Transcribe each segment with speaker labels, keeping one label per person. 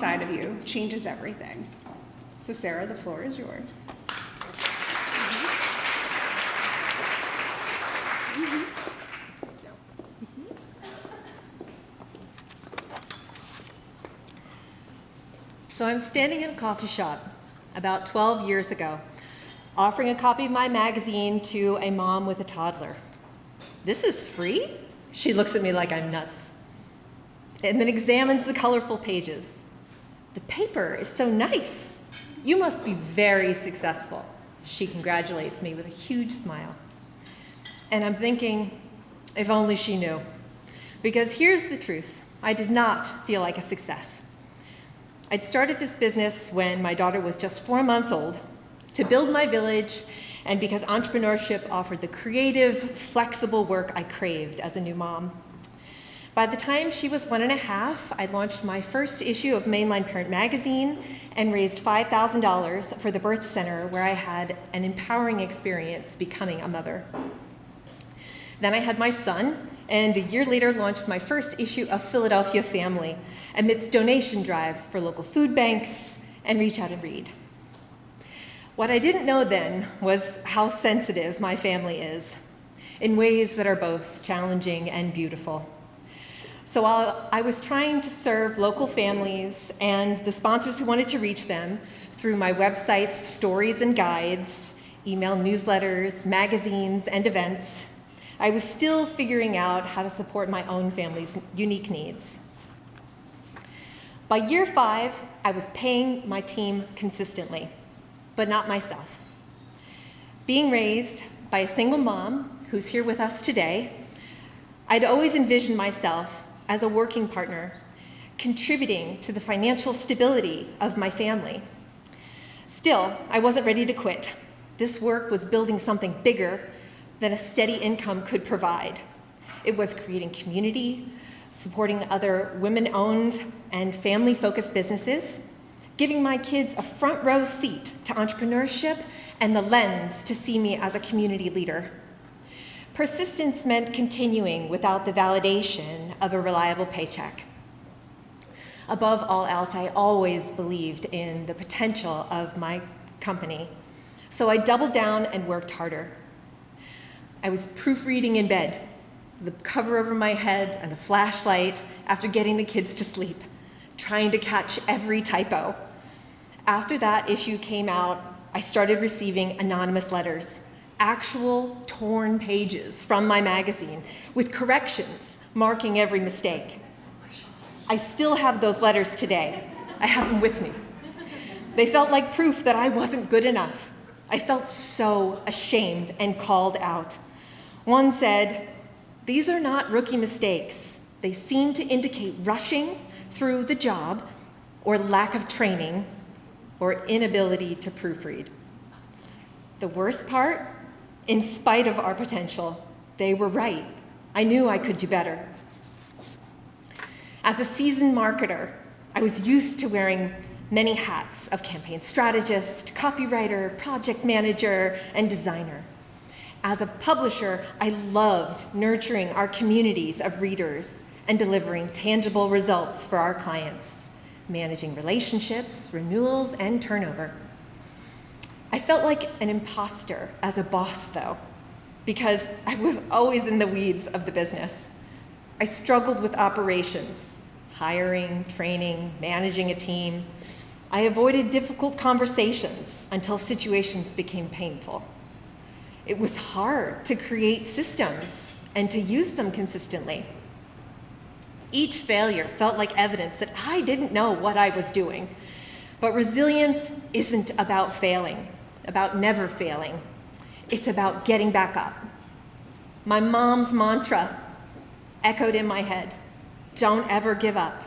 Speaker 1: inside of you changes everything. So Sarah, the floor is yours.
Speaker 2: So I'm standing in a coffee shop about 12 years ago, offering a copy of my magazine to a mom with a toddler. "This is free?" She looks at me like I'm nuts, and then examines the colorful pages. "The paper is so nice. You must be very successful." She congratulates me with a huge smile. And I'm thinking, if only she knew. Because here's the truth, I did not feel like a success. I'd started this business when my daughter was just 4 months old to build my village, and because entrepreneurship offered the creative, flexible work I craved as a new mom. By the time she was 1.5, I launched my first issue of Mainline Parent Magazine and raised $5,000 for the birth center where I had an empowering experience becoming a mother. Then I had my son, and a year later launched my first issue of Philadelphia Family amidst donation drives for local food banks and Reach Out and Read. What I didn't know then was how sensitive my family is in ways that are both challenging and beautiful. So while I was trying to serve local families and the sponsors who wanted to reach them through my website's stories and guides, email newsletters, magazines, and events, I was still figuring out how to support my own family's unique needs. By year 5, I was paying my team consistently, but not myself. Being raised by a single mom who's here with us today, I'd always envisioned myself as a working partner, contributing to the financial stability of my family. Still, I wasn't ready to quit. This work was building something bigger than a steady income could provide. It was creating community, supporting other women-owned and family-focused businesses, giving my kids a front row seat to entrepreneurship and the lens to see me as a community leader. Persistence meant continuing without the validation of a reliable paycheck. Above all else, I always believed in the potential of my company, so I doubled down and worked harder. I was proofreading in bed, the cover over my head and a flashlight after getting the kids to sleep, trying to catch every typo. After that issue came out, I started receiving anonymous letters, actual torn pages from my magazine with corrections marking every mistake. I still have those letters today. I have them with me. They felt like proof that I wasn't good enough. I felt so ashamed and called out. One said, "These are not rookie mistakes. They seem to indicate rushing through the job or lack of training or inability to proofread." The worst part, in spite of our potential, they were right. I knew I could do better. As a seasoned marketer, I was used to wearing many hats of campaign strategist, copywriter, project manager, and designer. As a publisher, I loved nurturing our communities of readers and delivering tangible results for our clients, managing relationships, renewals, and turnover. I felt like an imposter as a boss, though, because I was always in the weeds of the business. I struggled with operations, hiring, training, managing a team. I avoided difficult conversations until situations became painful. It was hard to create systems and to use them consistently. Each failure felt like evidence that I didn't know what I was doing. But resilience isn't about failing, about never failing. It's about getting back up. My mom's mantra echoed in my head, "Don't ever give up."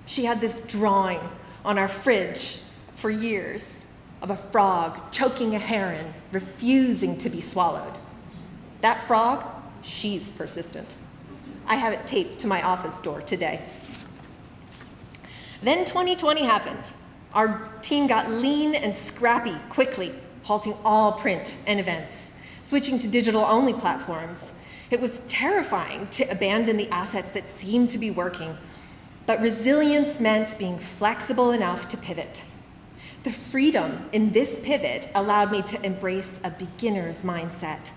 Speaker 2: She had this drawing on our fridge for years of a frog choking a heron, refusing to be swallowed. That frog, she's persistent. I have it taped to my office door today. Then 2020 happened. Our team got lean and scrappy quickly, halting all print and events, switching to digital-only platforms. It was terrifying to abandon the assets that seemed to be working, But resilience meant being flexible enough to pivot. The freedom in this pivot allowed me to embrace a beginner's mindset,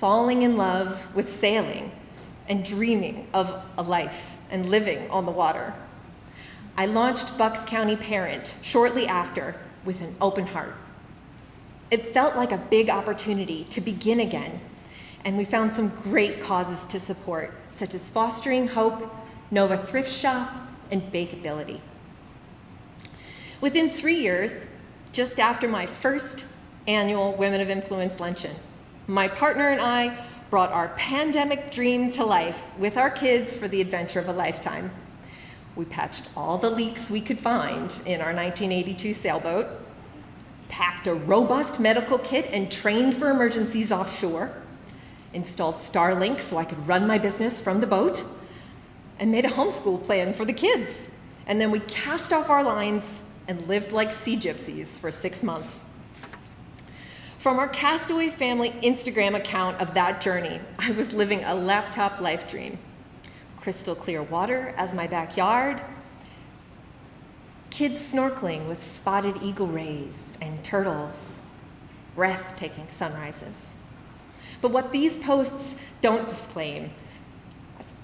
Speaker 2: falling in love with sailing and dreaming of a life and living on the water. I launched Bucks County Parent shortly after with an open heart. It felt like a big opportunity to begin again, and we found some great causes to support, such as Fostering Hope, Nova Thrift Shop, and Bakeability. Within 3 years, just after my first annual Women of Influence Luncheon, my partner and I brought our pandemic dream to life with our kids for the adventure of a lifetime. We patched all the leaks we could find in our 1982 sailboat, packed a robust medical kit and trained for emergencies offshore, installed Starlink so I could run my business from the boat, and made a homeschool plan for the kids. And then we cast off our lines and lived like sea gypsies for 6 months. From our Castaway Family Instagram account of that journey, I was living a laptop life dream. Crystal clear water as my backyard, kids snorkeling with spotted eagle rays and turtles, breathtaking sunrises. But what these posts don't disclaim,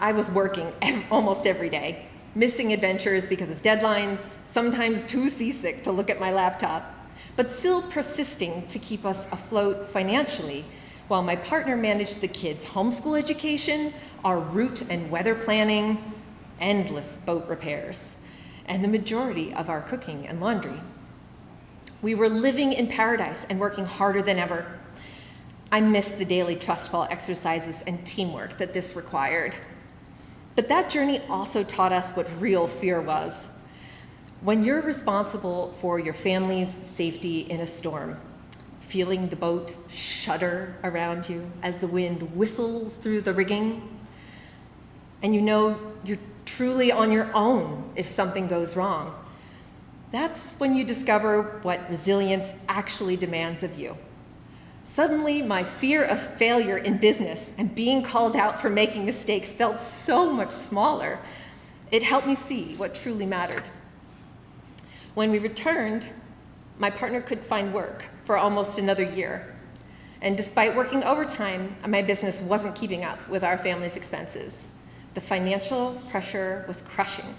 Speaker 2: I was working almost every day, missing adventures because of deadlines, sometimes too seasick to look at my laptop, but still persisting to keep us afloat financially while my partner managed the kids' homeschool education, our route and weather planning, endless boat repairs, and the majority of our cooking and laundry. We were living in paradise and working harder than ever. I missed the daily trust fall exercises and teamwork that this required. But that journey also taught us what real fear was. When you're responsible for your family's safety in a storm, feeling the boat shudder around you as the wind whistles through the rigging, and you know you're truly on your own if something goes wrong, that's when you discover what resilience actually demands of you. Suddenly, my fear of failure in business and being called out for making mistakes felt so much smaller. It helped me see what truly mattered. When we returned, my partner couldn't find work for almost another year. And despite working overtime, my business wasn't keeping up with our family's expenses. The financial pressure was crushing.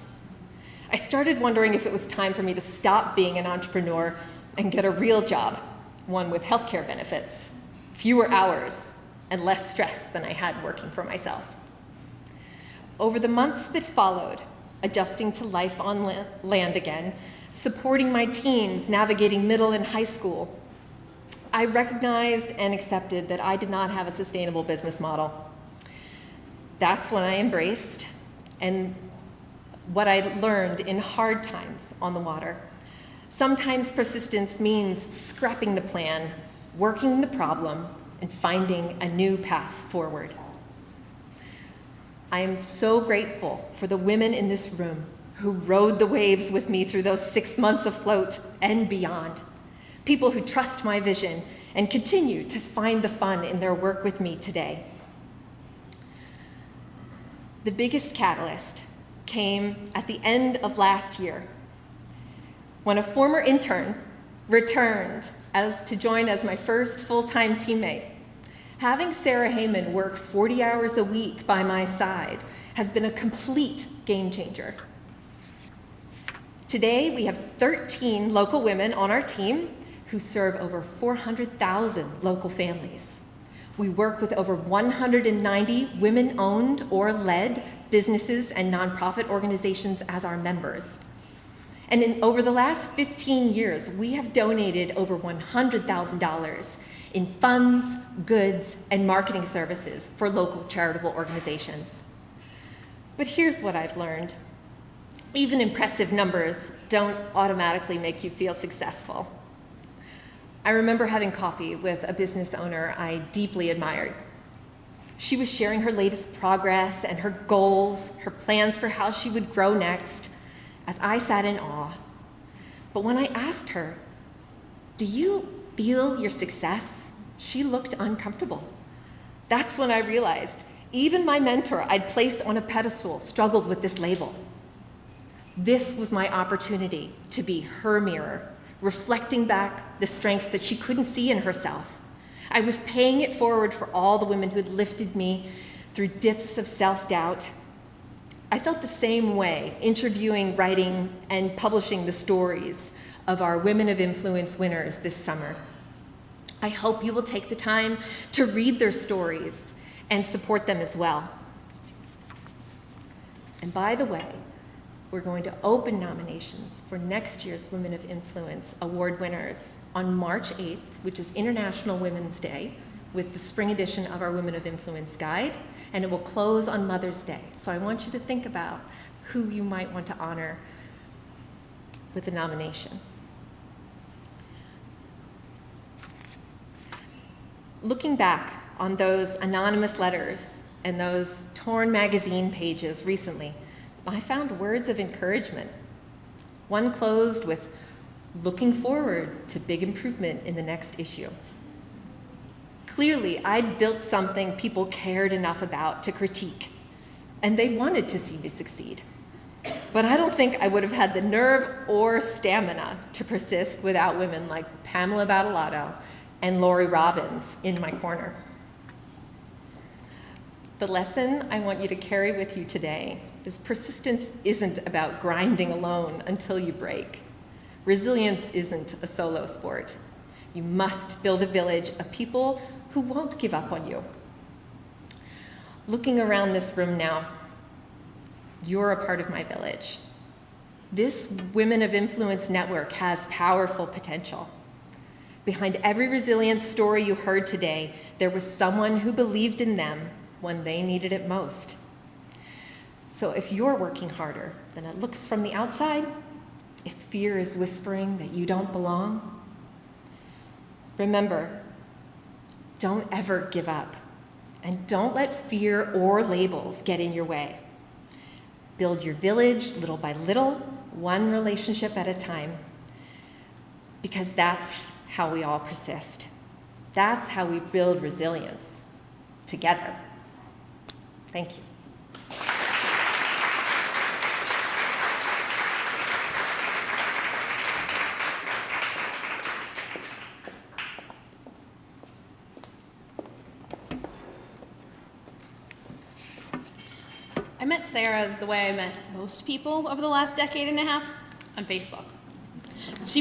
Speaker 2: I started wondering if it was time for me to stop being an entrepreneur and get a real job, one with healthcare benefits, fewer hours, and less stress than I had working for myself. Over the months that followed, adjusting to life on land again, supporting my teens navigating middle and high school, I recognized and accepted that I did not have a sustainable business model. That's when I embraced and what I learned in hard times on the water. Sometimes persistence means scrapping the plan, working the problem, and finding a new path forward. I am so grateful for the women in this room who rode the waves with me through those 6 months afloat and beyond. People who trust my vision and continue to find the fun in their work with me today. The biggest catalyst came at the end of last year when a former intern returned to join as my first full-time teammate. Having Sarah Heyman work 40 hours a week by my side has been a complete game changer. Today, we have 13 local women on our team who serve over 400,000 local families. We work with over 190 women-owned or led businesses and nonprofit organizations as our members. And over the last 15 years, we have donated over $100,000 in funds, goods, and marketing services for local charitable organizations. But here's what I've learned. Even impressive numbers don't automatically make you feel successful. I remember having coffee with a business owner I deeply admired. She was sharing her latest progress and her goals, her plans for how she would grow next, as I sat in awe. But when I asked her, "Do you feel your success?" she looked uncomfortable. That's when I realized even my mentor I'd placed on a pedestal struggled with this label. This was my opportunity to be her mirror, reflecting back the strengths that she couldn't see in herself. I was paying it forward for all the women who had lifted me through dips of self-doubt. I felt the same way, interviewing, writing, and publishing the stories of our Women of Influence winners this summer. I hope you will take the time to read their stories and support them as well. And by the way, we're going to open nominations for next year's Women of Influence award winners on March 8th, which is International Women's Day, with the spring edition of our Women of Influence guide, and it will close on Mother's Day. So I want you to think about who you might want to honor with a nomination. Looking back on those anonymous letters and those torn magazine pages recently, I found words of encouragement. One closed with, "Looking forward to big improvement in the next issue." Clearly, I'd built something people cared enough about to critique, and they wanted to see me succeed. But I don't think I would have had the nerve or stamina to persist without women like Pamela Battalato and Lori Robbins in my corner. The lesson I want you to carry with you today is persistence isn't about grinding alone until you break. Resilience isn't a solo sport. You must build a village of people who won't give up on you. Looking around this room now, you're a part of my village. This Women of Influence network has powerful potential. Behind every resilience story you heard today, there was someone who believed in them when they needed it most. So if you're working harder than it looks from the outside, if fear is whispering that you don't belong, remember, don't ever give up, and don't let fear or labels get in your way. Build your village little by little, one relationship at a time, because that's how we all persist. That's how we build resilience together. Thank you.
Speaker 3: I met Sarah the way I met most people over the last decade and a half, on Facebook.